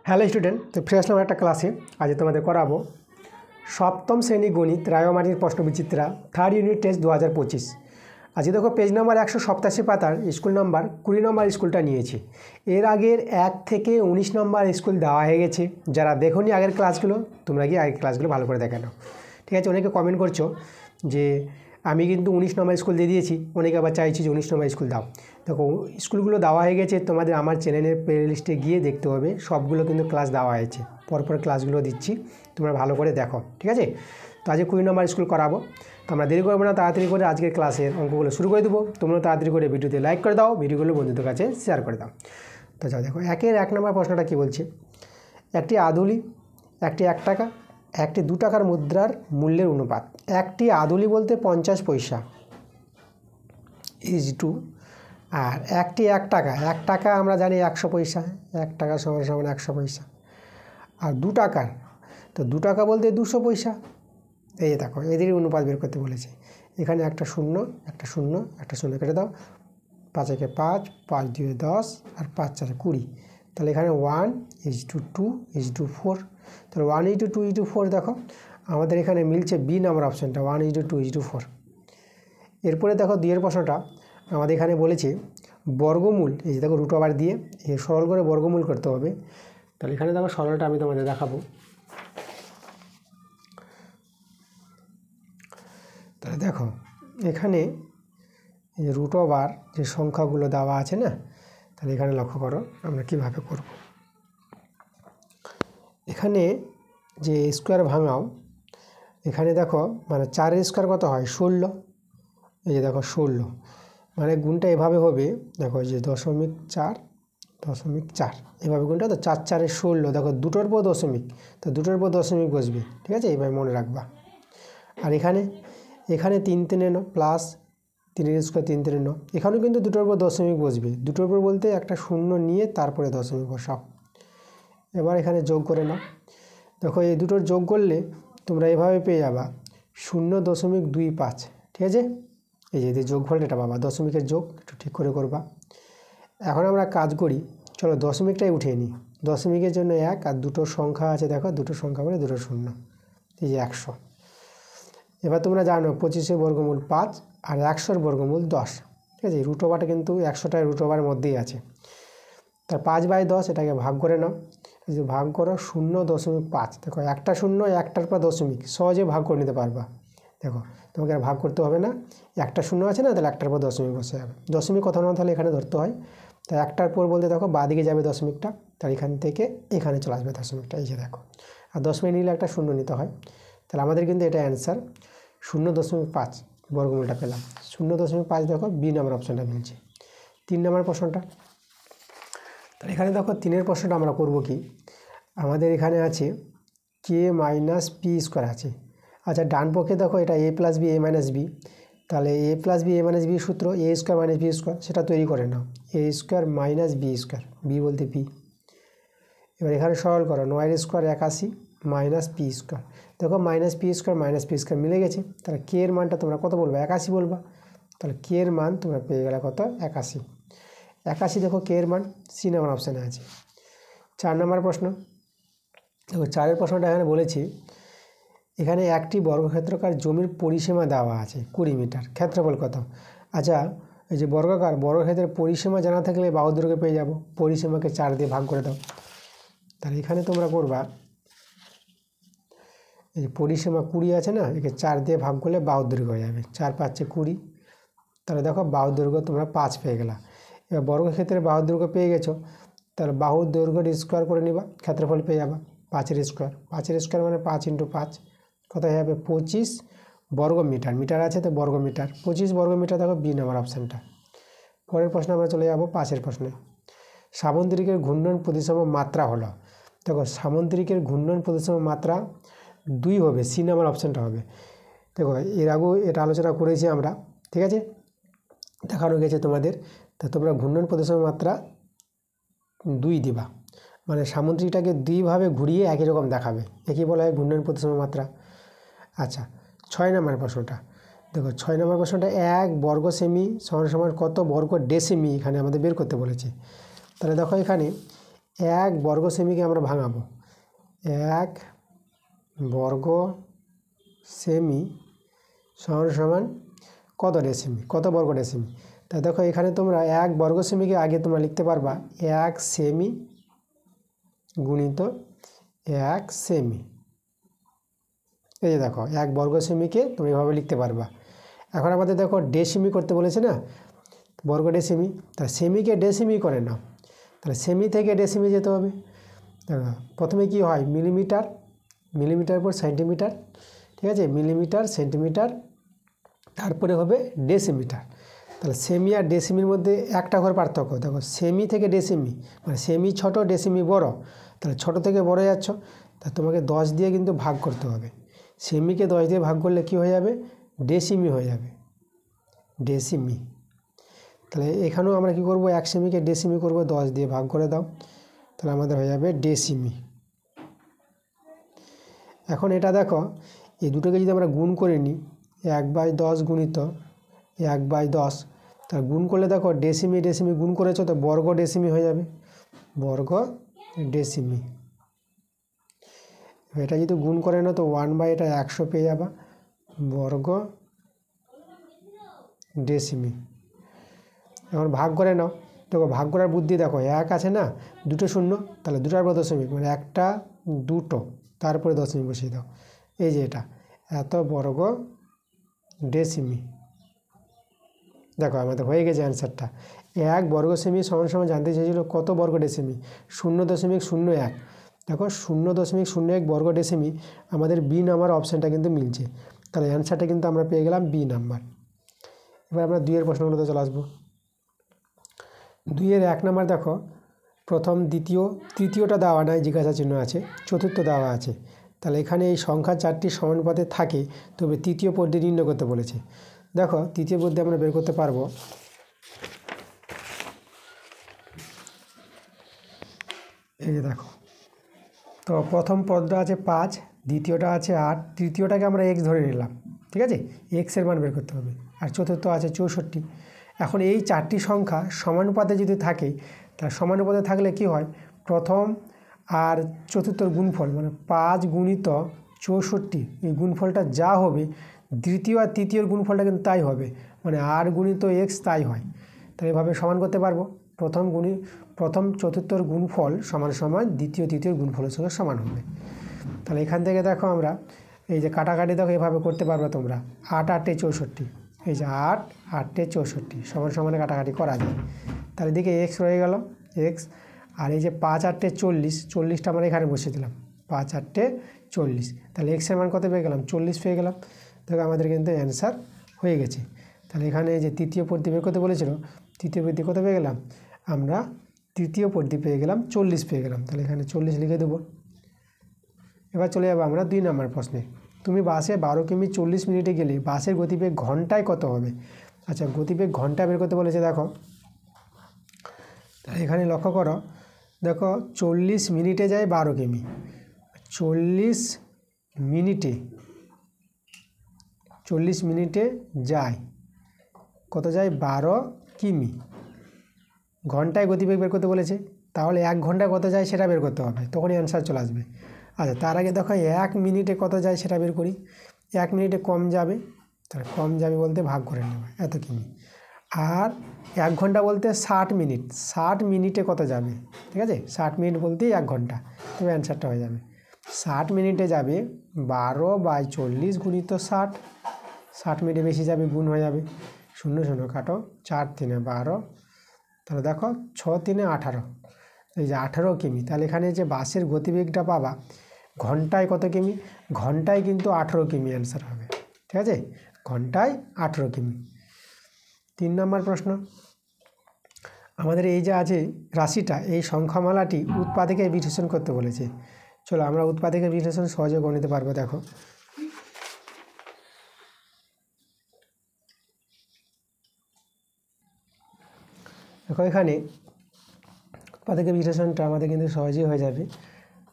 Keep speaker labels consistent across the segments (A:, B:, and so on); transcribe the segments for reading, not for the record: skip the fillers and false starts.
A: Hello student, তো ফিরে আসলাম একটা ক্লাসে। আজ তোমাদের করাবো সপ্তম শ্রেণী গণিত রায়মাটির প্রশ্নবিচিত্রা থার্ড ইউনিট টেস্ট 2025। আজকে দেখো পেজ নাম্বার 187 পাতার স্কুল নাম্বার 20 নম্বর স্কুলটা নিয়েছি। এর আগের 1 থেকে 19 নম্বর স্কুল দেওয়া হয়ে গেছে। যারা দেখোনি আগের ক্লাসগুলো, তোমরা গিয়ে আগের ক্লাসগুলো ভালো করে দেখে নাও। ঠিক আছে, অনেকে কমেন্ট করছো যে আমি কিন্তু 19 নম্বর স্কুল দিয়ে দিয়েছি, অনেকে আবার চাইছি যে 19 নম্বর স্কুল দাও। দেখো স্কুলগুলো দেওয়া হয়ে গেছে, তোমাদের আমার চ্যানেলের প্লে লিস্টে গিয়ে দেখতে হবে, সবগুলো কিন্তু ক্লাস দেওয়া হয়েছে। পরপর ক্লাসগুলো দিচ্ছি, তোমরা ভালো করে দেখো। ঠিক আছে, তো আজকে 20 নম্বর স্কুল করাবো। তো আমরা দেরি করবো না, তাড়াতাড়ি করে আজকের ক্লাসের অঙ্কগুলো শুরু করে দেবো। তোমরা তাড়াতাড়ি করে ভিডিওতে লাইক করে দাও, ভিডিওগুলো বন্ধুদের কাছে শেয়ার করে দাও। তো যাও দেখো, 1 নম্বর প্রশ্নটা কী বলছে। একটি আদুলি, একটি 1 টাকা, একটি 2 টাকার মুদ্রার মূল্যের অনুপাত। একটি আদুলি বলতে 50 পয়সা ইজ টু, আর একটি 1 টাকা, 1 টাকা আমরা জানি 100 পয়সা, 1 টাকা সমান সমান 100 পয়সা। আর 2 টাকার, তো 2 টাকা বলতে 200 পয়সা। এই দেখো, এদেরই অনুপাত বের করতে বলেছে। এখানে একটা শূন্য, একটা শূন্য, একটা শূন্য কেটে দাও। 5 একে 5, 5 2 10, আর 5 4 20। তাহলে এখানে 1:2:4। তাহলে 1:2:4 দেখো আমাদের এখানে মিলছে বি নাম্বার অপশানটা, 1:2:4। এরপরে দেখো দুইয়ের প্রশ্নটা আমাদের এখানে বলেছে বর্গমূল। এই যে দেখো রুট ওভার দিয়ে সরল করে বর্গমূল করতে হবে। তাহলে এখানে দেখো সরলটা আমি তোমাদের দেখাবো। তাহলে দেখো এখানে রুট ওভার যে সংখ্যাগুলো দেওয়া আছে না, তাহলে এখানে লক্ষ্য করো আমরা কীভাবে করব। এখানে যে স্কোয়ার ভাঙাও, এখানে দেখো মানে 4-এর স্কোয়ার কত হয় 16। এই যে দেখো 16, মানে গুণটা এভাবে হবে। দেখো যে 0.4 এভাবে গুণটা, তো 4 4 16। দেখো দুটোর পর দশমিক, তো দুটোর পর দশমিক বসবে। ঠিক আছে, এইভাবে মনে রাখবা। আর এখানে 3 3 প্লাস 3-এর স্কোয়ার 3 3 9, এখানেও কিন্তু দুটোর পর দশমিক বসবে। দুটোর পর বলতে একটা শূন্য নিয়ে তারপরে দশমিক বসাও। এবার এখানে যোগ করে নাও। দেখো এই দুটোর যোগ করলে তোমরা এভাবে পেয়ে যাবা 0.25। ঠিক আছে, এই যে যোগফলটা এটা পাবা, দশমিকের যোগ একটু ঠিক করে করবা। এখন আমরা কাজ করি, চলো দশমিকটাই উঠিয়ে নিই। দশমিকের জন্য 1, আর দুটো সংখ্যা আছে দেখো, দুটো সংখ্যা বলে দুটো শূন্য, এই যে 100। এবার তোমরা জানো 25-এর বর্গমূল 5, আর 100-এর বর্গমূল 10। ঠিক আছে, রুট ওভারটা কিন্তু 100টার রুট ওভারের মধ্যেই আছে। তার 5/10 এটাকে ভাগ করে নাও। এই যে ভাগ করো 0.5। দেখো একটা শূন্য, একটার পর দশমিক, সহজে ভাগ করে নিতে পারবা। দেখো তোমাকে আর ভাগ করতে হবে না, একটা শূন্য আছে না, তাহলে একটার পর দশমিক বসে যাবে। দশমিক কোথাও না তাহলে এখানে ধরতে হয়। তাই একটার পর বলতে দেখো বাঁদিকে যাবে দশমিকটা, তার এখান থেকে এখানে চলে আসবে দশমিকটা। এই যে দেখো, আর দশমিক নিলে একটা শূন্য নিতে হয়। তাহলে আমাদের কিন্তু এটা অ্যান্সার 0.5 বর্গমূলটা পেলাম। 0.5 দেখো বি নাম্বার অপশানটা মিলছে। 3 নম্বর প্রশ্নটা, তাহলে এখানে দেখো 3-এর প্রশ্নটা আমরা করব কি। আমাদের এখানে আছে কে মাইনাস পি স্কোয়ার আছে। আচ্ছা, ডান পক্ষে দেখো এটা a plus B, a minus B. তাহলে a plus B, a minus B সূত্র A square minus B square, সেটা তৈরি করে নাও। A square minus B square, B বলতে পি। এবার এখানে সরল করো, 9-এর স্কোয়ার 81 মাইনাস পি স্কোয়ার। দেখো minus P square minus P square মিলে গেছে। তাহলে কে এর মানটা তোমরা কত বলবা, 81 বলবা। তাহলে কে এর মান তোমরা পেয়ে গেলে কত, 81। দেখো কে এর মান সি নাম্বার অপশানে আছে। 4 নম্বর প্রশ্ন, দেখো 4-এর প্রশ্নটা এখানে বলেছি এখানে একটি বর্গক্ষেত্রকার জমির পরিসীমা দেওয়া আছে 20 মিটার, ক্ষেত্রফল কত। আচ্ছা, এই যে বর্গক্ষেত্রের পরিসীমা জানা থাকলে বাহুর দৈর্ঘ্য পেয়ে যাব। পরিসীমাকে 4 দিয়ে ভাগ করে দাও। তাহলে এখানে তোমরা করবা, এই যে পরিসীমা 20 আছে না, একে 4 দিয়ে ভাগ করলে বাহুর দৈর্ঘ্য হয়ে যাবে। 4 5 20। তাহলে দেখো বাহুর দৈর্ঘ্য তোমরা 5 পেয়ে গেলা। এবার বর্গক্ষেত্রে বাহুর দৈর্ঘ্য পেয়ে গেছো, তাহলে বাহুর দৈর্ঘ্যটা স্কোয়ার করে নিবা, ক্ষেত্রফল পেয়ে যাবা 5-এর স্কোয়ার। 5-এর স্কোয়ার মানে 5 × 5 কত হয়ে যাবে, 25 বর্গ মিটার। মিটার আছে তো বর্গ মিটার, 25 বর্গ মিটার। দেখো বি নাম্বার অপশানটা। পরের প্রশ্নে আমরা চলে যাব 5-এর প্রশ্নে। সামুদ্রিকের ঘূর্ণন প্রতিসম মাত্রা হলো। দেখো সামুদ্রিকের ঘূর্ণন প্রতিসম মাত্রা 2 হবে, সি নাম্বার অপশানটা হবে। দেখো এর আগেও এটা আলোচনা করেছি আমরা। ঠিক আছে, দেখানো গেছে তোমাদের। তা তোমরা ঘূর্ণন প্রতিসম মাত্রা 2 দিবা, মানে সামুদ্রিকটাকে 2 ভাবে ঘুরিয়ে একই রকম দেখাবে, একই বলা হয় ঘূর্ণন প্রতিসম মাত্রা। আচ্ছা, 6 নম্বর প্রশ্নটা দেখো। 6 নম্বর প্রশ্নটা 1 বর্গ সেমি সমান সমান কত বর্গ ডেসিমি এখানে আমাদের বের করতে বলেছে। তাহলে দেখো এখানে এক বর্গ সেমিকে আমরা ভাঙাবো, এক বর্গ সেমি সমান সমান কত ডেসিমি, কত বর্গ ডেসিমি। তা দেখো এখানে তোমরা এক বর্গ সেমিকে আগে তোমরা লিখতে পারবা এক সেমি গুণিত এক সেমি। এই যে দেখো এক বর্গ সেমিকে তুমি এভাবে লিখতে পারবা। এখন আমাদের দেখো ডেসিমি করতে বলেছে না, বর্গ ডেসিমি, তা সেমিকে ডেসিমি করে নাও। তাহলে সেমি থেকে ডেসিমি যেতে হবে। প্রথমে কি হয়, মিলিমিটার, মিলিমিটার পর সেন্টিমিটার, ঠিক আছে, মিলিমিটার সেন্টিমিটার, তারপরে হবে ডেসিমিটার। তাহলে সেমি আর ডেসিমির মধ্যে একটা ঘর পার্থক্য। দেখো সেমি থেকে ডেসিমি মানে সেমি ছোট ডেসিমি বড়, তাহলে ছোট থেকে বড় যাচ্ছ, তা তোমাকে 10 দিয়ে কিন্তু ভাগ করতে হবে। সেমিকে 10 দিয়ে ভাগ করলে কি হয়ে যাবে, ডেসিমি হয়ে যাবে, ডেসিমি। তাহলে এখানেও আমরা কি করব, এক সেমিকে ডেসিমি করব, 10 দিয়ে ভাগ করে দাও, তাহলে আমাদের হয়ে যাবে ডেসিমি। এখন এটা দেখো এই দুটোকে যদি আমরা গুণ করে নিই, 1/10 গুণিত 1/10, তাহলে গুণ করলে দেখো ডেসিমি ডেসিমি গুণ করেছো তো বর্গ ডেসিমি হয়ে যাবে, বর্গ ডেসিমি। এটা যদি গুণ করে নাও তো 1/এটা 100 পেয়ে যাবা, বর্গ ডেসিমি। এখন ভাগ করে নাও, দেখো ভাগ করার বুদ্ধি দেখো, এক আছে না, দুটো শূন্য, তাহলে দুটার পর দশমিক মানে একটা দুটো, তারপরে দশমিক বসিয়ে দাও। এই যে এটা এত বর্গ ডেসিমি। দেখো আমাদের হয়ে গেছে অ্যান্সারটা। এক বর্গ সেমি সমান সমান জানতে চেয়েছিল কত বর্গ ডেসিমি, 0.01। দেখো 0.01 বর্গ ডেসিমি, আমাদের বি নাম্বার অপশানটা কিন্তু মিলছে। তাহলে অ্যান্সারটা কিন্তু আমরা পেয়ে গেলাম বি নাম্বার। এবার আমরা 2-এর প্রশ্নগুলোতে চলে আসবো। 2-এর 1 নাম্বার দেখো, প্রথম দ্বিতীয় তৃতীয়টা দেওয়া নাই, জিজ্ঞাসা চিহ্ন আছে, চতুর্থ দেওয়া আছে। তাহলে এখানে এই সংখ্যা 4টি সমানুপাতে থাকে, তবে তৃতীয় পদটি নির্ণয় করতে বলেছে। দেখো তৃতীয় পদটি আমরা বের করতে পারবো। এই যে দেখো, তো প্রথম পদটা আছে 5, দ্বিতীয়টা আছে 8, তৃতীয়টাকে আমরা x ধরে নিলাম, ঠিক আছে, x-এর মান বের করতে হবে, আর চতুর্থ আছে 64। এখন এই 4টি সংখ্যা সমানুপাতে যদি থাকে, তাহলে সমানুপাতে থাকলে কি হয়, প্রথম আর চতুর্থর গুণফল মানে 5 গুণিত 64, এই গুণফলটা যা হবে দ্বিতীয় আর তৃতীয়র গুণফলটা কিন্তু তাই হবে, মানে আর গুণিত x তাই হয়। তাহলে এভাবে সমান করতে পারবো, প্রথম চতুর্থর গুণফল সমান সমান দ্বিতীয় তৃতীয় গুণফলের সঙ্গে সমান হবে। তাহলে এখান থেকে দেখো আমরা এই যে কাটাকাটি দেখো এভাবে করতে পারবে তোমরা, 8 8 64, এই যে 8 8 64 সমান সমানে কাটাকাটি করা যায়। তাহলে এদিকে x রয়ে গেল x, আর এই যে 5 8 40, 40টা আমরা এখানে বসিয়ে দিলাম, 5 8 40, তাহলে x-এর মান কত পেয়ে গেলাম, 40 পেয়ে গেলাম। দেখো আমাদের কিন্তু অ্যান্সার হয়ে গেছে। তাহলে এখানে যে তৃতীয় পদটি বের করতে বলেছিল, তৃতীয় পদটি কত পেয়ে গেলাম, আমরা তৃতীয় পদটি পেয়ে গেলাম 40 পেয়ে গেলাম, তাহলে এখানে 40 লিখে দেবো। এবার চলে যাবো আমরা 2 নম্বর প্রশ্নে। তুমি বাসে 12 কিমি 40 মিনিটে গেলে বাসের গতিবেগ ঘন্টায় কত হবে। আচ্ছা গতিবেগ ঘন্টায় বের করতে বলেছে। দেখো তাহলে এখানে লক্ষ্য করো, দেখো 40 মিনিটে যায় 12 কিমি, 40 মিনিটে যায় কত, যায় 12 কিমি। ঘন্টায় গতিবেগ বের করতে বলেছে, তাহলে 1 ঘন্টায় কত যায় সেটা বের করতে হবে, তখনই অ্যান্সার চলে আসবে। আচ্ছা তার আগে দেখো 1 মিনিটে কত যায় সেটা বের করি। 1 মিনিটে কম যাবে, তাহলে কম যাবে বলতে ভাগ করে নেবে এত কিমি। আর 1 ঘন্টা বলতে 60 মিনিট, 60 মিনিটে কত যাবে, ঠিক আছে, 60 মিনিট বলতেই 1 ঘন্টা, তবে অ্যান্সারটা হয়ে যাবে 60 মিনিটে যাবে 12/40 গুণিত 60, 60 মিনিটে বেশি যাবে গুণ হয়ে যাবে, 0 0 কাটো, 4 3 12, তাহলে দেখো 6 3 18, এই যে 18 কিমি। তাহলে এখানে যে বাসের গতিবেগটা পাবা ঘন্টায় কত কিমি, ঘন্টায় কিন্তু 18 কিমি অ্যান্সার হবে, ঠিক আছে, ঘন্টায় 18 কিমি। 3 নম্বর প্রশ্ন, আমাদের এই যে আছে রাশিটা, এই সংখ্যামালাটি উৎপাদকের বিশ্লেষণ করতে বলেছে। চলো আমরা উৎপাদকের বিশ্লেষণ সহজে করে নিতে পারবো। দেখো এখানে উৎপাদকের বিশ্লেষণটা আমাদের কিন্তু সহজেই হয়ে যাবে।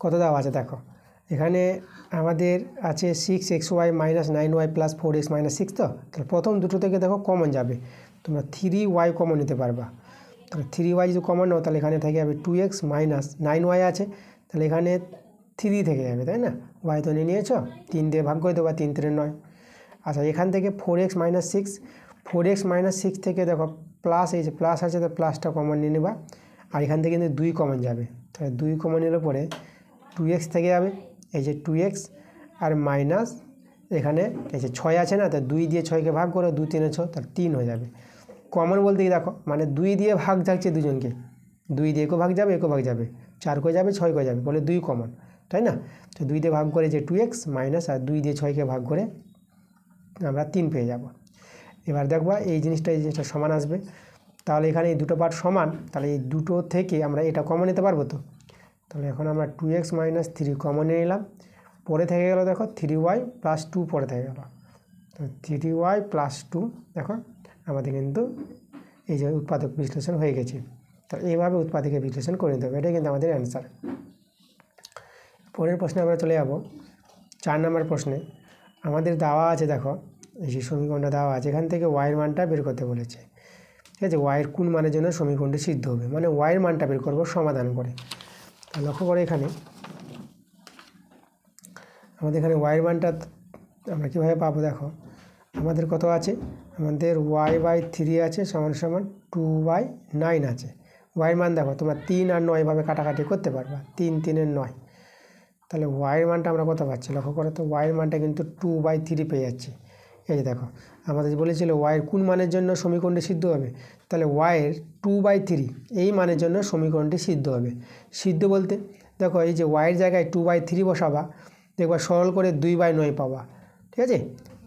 A: কত দেওয়া আছে দেখো, এখানে আমাদের আছে 6xy - 9y + 4x - 6, তো তাহলে প্রথম দুটো থেকে দেখো কমন যাবে, তোমরা 3y কমন নিতে পারবা, তাহলে 3y যদি কমন নাও তাহলে এখানে থেকে যাবে 2x মাইনাস 9y আছে, তাহলে এখানে 3 থেকে যাবে, তাই না? y তো নিয়ে নিয়েছ, 3 দিয়ে ভাগ করে দেবো, 3 3 9। আচ্ছা, এখান থেকে 4x মাইনাস 6, 4x মাইনাস 6 থেকে দেখো প্লাস, এই যে প্লাস আছে তো প্লাসটা কমন নিয়ে নেবা, আর এখান থেকে কিন্তু 2 কমন যাবে, তাহলে 2 কমন নিলে পরে 2x থেকে যাবে, এই যে 2x আর মাইনাস এখানে এই যে 6 আছে না, তো 2 দিয়ে 6কে ভাগ করো, 2 3 6, তাহলে 3 হয়ে যাবে। কমন বলতে কি দেখো, মানে 2 দিয়ে ভাগ যাচ্ছে দুজনকে, 2 দিয়ে একও ভাগ যাবে, একও ভাগ যাবে, 4 করে যাবে, 6 করে যাবে, বলে 2 কমন, তাই না? তো 2 দিয়ে ভাগ করে যে 2x মাইনাস আর 2 দিয়ে 6কে ভাগ করে আমরা 3 পেয়ে যাব। এবার দেখবা এই জিনিসটা সমান আসবে, তাহলে এখানে এই দুটো পার্ট সমান, তাহলে এই দুটো থেকে আমরা এটা কমন নিতে পারবো তো। তাহলে এখন আমরা 2x মাইনাস 3 কমন নিয়ে নিলাম, পরে থেকে গেল দেখো 3y প্লাস 2 পরে থেকে গেল, তো 3y প্লাস 2, দেখো আমাদের কিন্তু এই যে উৎপাদক বিশ্লেষণ হয়ে গেছে। তো এইভাবে উৎপাদকের বিশ্লেষণ করে নিতে হবে, এটাই কিন্তু আমাদের অ্যান্সার। পরের প্রশ্নে আমরা চলে যাব 4 নম্বর প্রশ্নে। আমাদের দেওয়া আছে, দেখো এই যে সমীকরণটা দেওয়া আছে, এখান থেকে ওয়াইয়ের মানটা বের করতে বলেছে, ঠিক আছে? ওয়াইয়ের কোন মানের জন্য সমীকরণটি সিদ্ধ হবে, মানে ওয়াইয়ের মানটা বের করবো সমাধান করে। লক্ষ্য করে এখানে আমাদের এখানে ওয়াইয়ের মানটা আমরা কীভাবে পাবো, দেখো আমাদের কত আছে, আমাদের y/3 আছে সমান সমান 2/9 আছে। ওয়াইয়ের মান দেখো তোমরা 3 আর 9 এভাবে কাটাকাটি করতে পারবা, 3 3 এর 9, তাহলে ওয়াইয়ের মানটা আমরা কত পাচ্ছি, লক্ষ্য করো তো, ওয়াইয়ের মানটা কিন্তু 2/3 পেয়ে যাচ্ছি। এই যে দেখো আমাদের বলেছিল ওয়াইয়ের কোন মানের জন্য সমীকরণটি সিদ্ধ হবে, তাহলে ওয়াইয়ের 2/3 এই মানের জন্য সমীকরণটি সিদ্ধ হবে। সিদ্ধ বলতে দেখো এই যে ওয়াইয়ের জায়গায় 2/3 বসাবা, দেখবা সরল করে 2/9 পাবা, ঠিক আছে?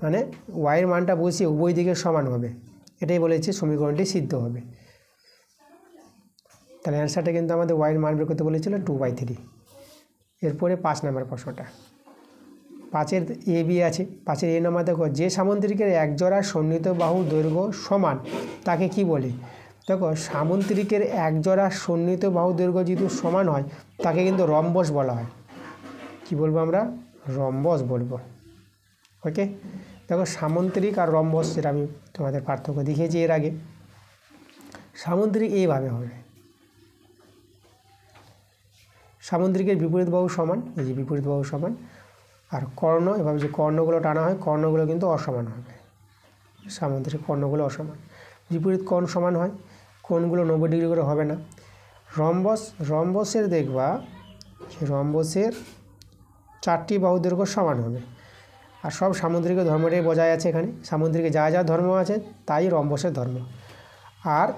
A: মানে ওয়াইয়ের মানটা বসিয়ে উভয় দিকে সমান হবে, এটাই বলেছে সমীকরণটি সিদ্ধ হবে। তাহলে অ্যান্সারটা কিন্তু আমাদের ওয়াইয়ের মান বের করতে বলেছিল 2/3। এরপরে 5 নম্বর প্রশ্নটা, 5-এর এ বি আছে, 5-এর এ নম্বর দেখো, যে সামুদ্রিকের একজোড়া সন্নিহিত বাহু দৈর্ঘ্য সমান তাকে কি বলে? দেখো সামুদ্রিকের একজোড়া সন্নিহিত বাহু দৈর্ঘ্য যেহেতু সমান হয় তাকে কিন্তু রম্বস বলা হয়। কি বলবো আমরা? রম্বস বলবো। ওকে, দেখো সামুদ্রিক আর রম্বস, যেটা আমি তোমাদের পার্থক্য দেখিয়েছি এর আগে। সামুদ্রিক এইভাবে হবে, সামুদ্রিকের বিপরীত বাহু সমান, এই যে বিপরীত বাহু সমান, আর কর্ণ এভাবে যে কর্ণগুলো টানা হয়, কর্ণগুলো কিন্তু অসমান হবে, সামুদ্রিক কর্ণগুলো অসমান। বিপরীত কোণ সমান হয়, কোণগুলো 90 ডিগ্রি করে হবে না। রম্বস, রম্বসের দেখবা রম্বসের 4টি বাহু দৈর্ঘ্য সমান হবে, আর সব সামুদ্রিকের ধর্মটাই বজায় আছে এখানে, সামুদ্রিকে যা যা ধর্ম আছে তাই রম্বসের ধর্ম। আর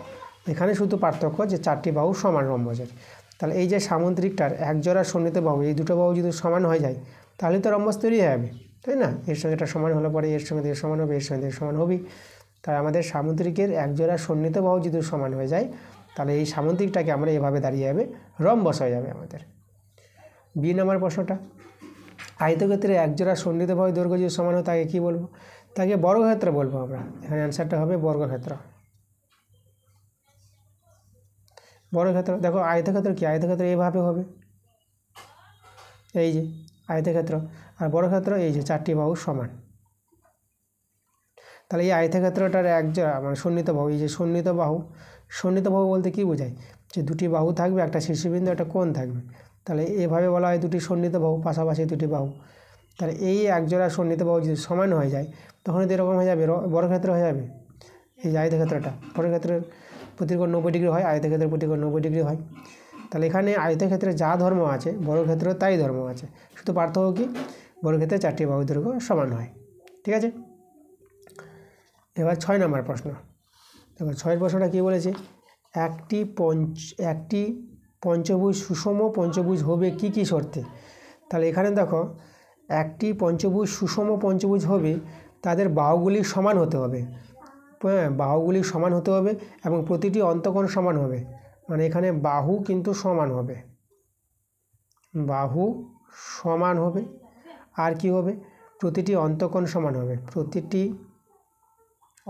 A: এখানে শুধু পার্থক্য যে 4টি বাহু সমান রম্বসের। তাহলে এই যে সামুদ্রিকটার একজোড়া সন্নিহিত বাহু, এই দুটো বাহু যদি সমান হয়ে যায় তাহলে তো রম্বস তৈরি হয়ে যাবে, তাই না? এর সঙ্গে এটা সমান হলে পরে এর সঙ্গে এর সমান হবে, এর সঙ্গে এর সমান হবেই। তাই আমাদের সামুদ্রিকের একজোড়া সন্নিহিত বাহু যদি সমান হয়ে যায় তাহলে এই সামুদ্রিকটাকে আমরা এভাবে দাঁড়িয়ে যাবে, রম্বস হয়ে যাবে আমাদের। বি নম্বর প্রশ্নটা, আয়তক্ষেত্রে একজোড়া সন্নিহিত বাহু দৈর্ঘ্য যদি সমান হয় তাকে কী বলবো? তাকে বর্গক্ষেত্র বলবো আমরা। এখানে অ্যান্সারটা হবে বর্গক্ষেত্র। বর্গক্ষেত্র দেখো, আয়তক্ষেত্র কি, আয়তক্ষেত্র এইভাবে হবে, এই যে আয়তক্ষেত্র, আর বর্গক্ষেত্র এই যে 4টি বাহু সমান। তাহলে এই আয়তক্ষেত্রটার একজোড়া মানে সন্নিহিত বাহু, এই যে সন্নিহিত বাহু, সন্নিহিত বাহু বলতে কী বোঝায়, যে দুটি বাহু থাকবে, একটা শীর্ষবিন্দু একটা কোণ থাকবে, তাহলে এভাবে বলা হয় দুটি সন্নিহিত বাহু, পাশাপাশি দুটি বাহু। তাহলে এই একজোড়া সন্নিহিত বাহু যদি সমান হয়ে যায় তখন তো এরকম হয়ে যাবে, বর্গক্ষেত্র হয়ে যাবে। এই যে আয়তক্ষেত্রটা, বর্গক্ষেত্রের প্রতিকোণ 90 ডিগ্রি হয়, আয়তক্ষেত্রের প্রতিকোণ 90 ডিগ্রি হয়। তাহলে এখানে আয়তক্ষেত্রে যা ধর্ম আছে বর্গক্ষেত্রে তাই ধর্ম আছে, শুধু পার্থক্য কি, বর্গক্ষেত্রে 4টি বাহু দৈর্ঘ্য সমান হয়। ঠিক আছে, এবার 6 নম্বর প্রশ্ন। দেখো 6 প্রশ্নটা কী বলেছে, একটি পঞ্চভুজ সুষম পঞ্চভুজ হবে কি কি শর্তে? তাহলে এখানে দেখো একটি পঞ্চভুজ সুষম পঞ্চভুজ হবে তাদের বাহুগুলি সমান হতে হবে, হ্যাঁ বাহুগুলি সমান হতে হবে এবং প্রতিটি অন্তঃকোণ সমান হবে, মানে এখানে বাহু কিন্তু সমান হবে, বাহু সমান হবে, আর কি হবে, প্রতিটি অন্তঃকোণ সমান হবে, প্রতিটি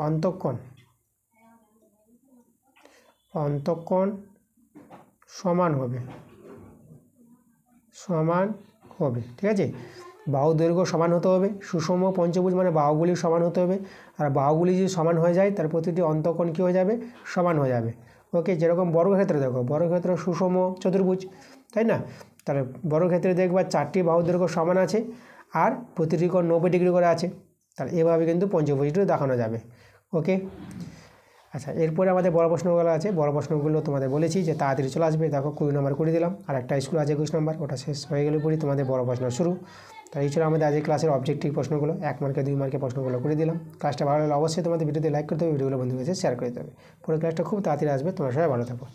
A: অন্তঃকোণ সমান হবে, ঠিক আছে। বাহু দৈর্ঘ্য সমান হতে হবে, সুষম পঞ্চভুজ মানে বাহুগুলি সমান হতে হবে, আর বাহুগুলি যদি সমান হয়ে যায় তার প্রতিটি অন্তঃকোণ কী হয়ে যাবে, সমান হয়ে যাবে। ওকে, যেরকম বর্গক্ষেত্রে দেখো, বর্গক্ষেত্র সুষম চতুর্ভুজ, তাই না? তাহলে বর্গক্ষেত্রে দেখবা 4টি বাহুর দৈর্ঘ্য সমান আছে আর প্রতিটি কোণ 90 ডিগ্রি করে আছে। তাহলে এভাবে কিন্তু পঞ্চভুজটি দেখানো যাবে। ওকে, আচ্ছা, এরপরে আমাদের বড় প্রশ্নগুলো আছে। বড় প্রশ্নগুলো তোমাদের বলেছি যে তাড়াতাড়ি চলে আসবে। দেখো 20 নম্বর করে দিলাম, আর একটা স্কুল আছে 21 নম্বর, ওটা শেষ হয়ে গেলে পরই তোমাদের বড় প্রশ্ন শুরু। তাই এই ছিল আমাদের আজকের ক্লাসের অবজেক্টিভ প্রশ্নগুলো। 1 মার্কে 2 মার্কে প্রশ্নগুলো করে দিলাম। ক্লাসটা ভালো লাগলে অবশ্যই তোমাদের ভিডিওতে লাইক করতে হবে, ভিডিওগুলো বন্ধুদের কাছে শেয়ার করে দেবে। পুরো ক্লাসটা খুব তাড়াতাড়ি আসবে। তোমরা সবাই ভালো থাকো।